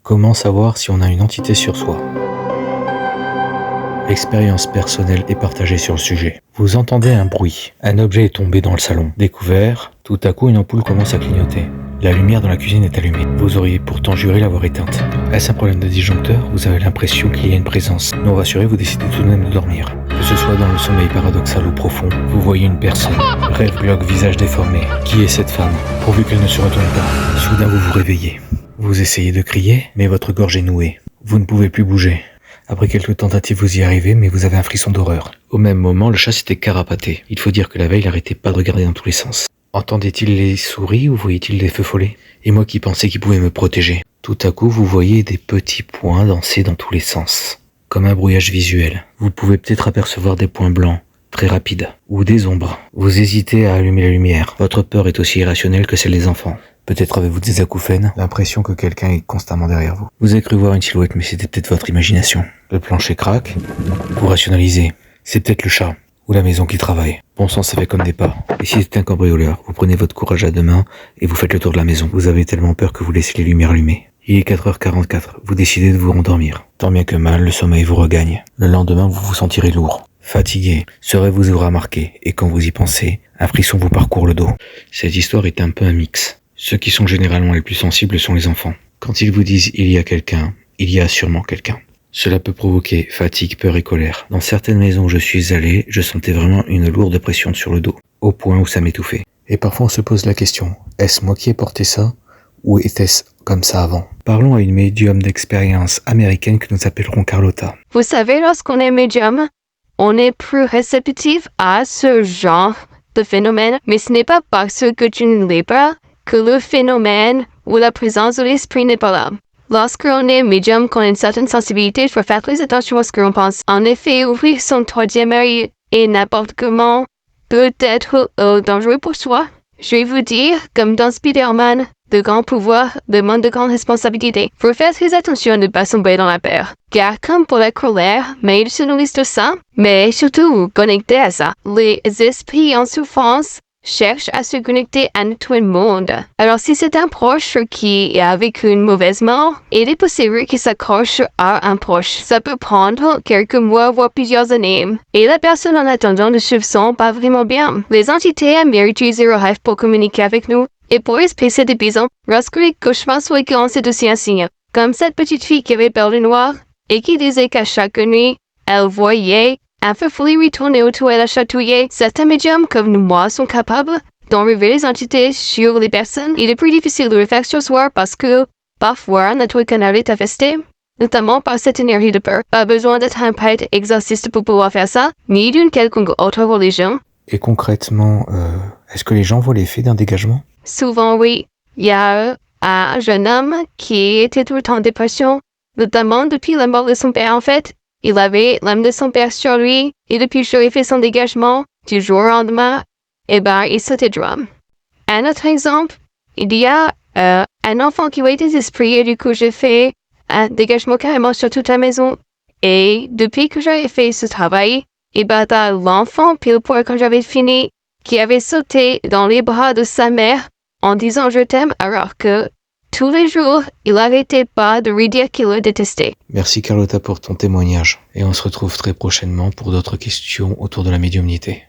Comment savoir si on a une entité sur soi? L'expérience personnelle est partagée sur le sujet. Vous entendez un bruit. Un objet est tombé dans le salon. Découvert, tout à coup une ampoule commence à clignoter. La lumière dans la cuisine est allumée. Vous auriez pourtant juré l'avoir éteinte. Est-ce un problème de disjoncteur? Vous avez l'impression qu'il y a une présence. Non rassuré, vous décidez tout de même de dormir. Que ce soit dans le sommeil paradoxal ou profond, vous voyez une personne. Rêve glauque, visage déformé. Qui est cette femme? Pourvu qu'elle ne se retourne pas. Soudain vous vous réveillez. Vous essayez de crier, mais votre gorge est nouée. Vous ne pouvez plus bouger. Après quelques tentatives, vous y arrivez, mais vous avez un frisson d'horreur. Au même moment, le chat s'était carapaté. Il faut dire que la veille, il n'arrêtait pas de regarder dans tous les sens. Entendait-il les souris ou voyait-il des feux follets? Et moi qui pensais qu'il pouvait me protéger. Tout à coup, vous voyez des petits points danser dans tous les sens. Comme un brouillage visuel. Vous pouvez peut-être apercevoir des points blancs, très rapides, ou des ombres. Vous hésitez à allumer la lumière. Votre peur est aussi irrationnelle que celle des enfants. Peut-être avez-vous des acouphènes, l'impression que quelqu'un est constamment derrière vous. Vous avez cru voir une silhouette, mais c'était peut-être votre imagination. Le plancher craque, vous rationalisez. C'est peut-être le chat, ou la maison qui travaille. Bon sang, ça fait comme des pas. Et si c'était un cambrioleur, vous prenez votre courage à deux mains et vous faites le tour de la maison. Vous avez tellement peur que vous laissez les lumières allumées. Il est 4h44, vous décidez de vous rendormir. Tant bien que mal, le sommeil vous regagne. Le lendemain, vous vous sentirez lourd, fatigué. Ce rêve vous aura marqué, et quand vous y pensez, un frisson vous parcourt le dos. Cette histoire est un peu un mix. Ceux qui sont généralement les plus sensibles sont les enfants. Quand ils vous disent « il y a quelqu'un », il y a sûrement quelqu'un. Cela peut provoquer fatigue, peur et colère. Dans certaines maisons où je suis allé, je sentais vraiment une lourde pression sur le dos, au point où ça m'étouffait. Et parfois on se pose la question, est-ce moi qui ai porté ça, ou était-ce comme ça avant? Parlons à une médium d'expérience américaine que nous appellerons Carlotta. Vous savez, lorsqu'on est médium, on est plus réceptif à ce genre de phénomène, mais ce n'est pas parce que tu ne l'es pas que le phénomène ou la présence de l'esprit n'est pas là. Lorsqu'on est médium, qu'on a une certaine sensibilité, il faut faire très attention à ce que l'on pense. En effet, ouvrir son troisième œil et n'importe comment peut être dangereux pour soi. Je vais vous dire, comme dans Spider-Man, de grands pouvoirs demandent de grandes responsabilités. Il faut faire très attention à ne pas tomber dans la peur. Car comme pour la colère, mais il se nourrissent de ça, mais surtout connecter à ça. Les esprits en souffrance cherche à se connecter à tout le monde. Alors si c'est un proche qui a vécu une mauvaise mort, il est possible qu'il s'accroche à un proche. Ça peut prendre quelques mois, voire plusieurs années. Et la personne en attendant ne se sent pas vraiment bien. Les entités aiment utiliser le rêve pour communiquer avec nous. Et pour espécer des bisons, lorsque les cauchemars sont récurrents, c'est aussi un signe. Comme cette petite fille qui avait peur du noir et qui disait qu'à chaque nuit, elle voyait un feu follet retourner autour et la chatouiller. Certains médiums comme moi sont capables d'enlever les entités sur les personnes. Il est plus difficile de le faire sur soi parce que parfois notre canal est infesté, notamment par cette énergie de peur. Pas besoin d'être un prêtre exorciste pour pouvoir faire ça, ni d'une quelconque autre religion. Et concrètement, est-ce que les gens voient l'effet d'un dégagement? Souvent oui. Il y a un jeune homme qui était tout le temps en dépression, notamment depuis la mort de son père en fait. Il avait l'âme de son père sur lui, et depuis que j'aurais fait son dégagement, du jour au lendemain, il sautait de joie. Un autre exemple, il y a un enfant qui voyait des esprits, et du coup j'ai fait un dégagement carrément sur toute la maison. Et depuis que j'avais fait ce travail, t'as l'enfant, pile poil quand j'avais fini, qui avait sauté dans les bras de sa mère en disant je t'aime, alors que tous les jours, il n'arrêtait pas de lui dire qu'il le détestait. Merci Carlotta pour ton témoignage. Et on se retrouve très prochainement pour d'autres questions autour de la médiumnité.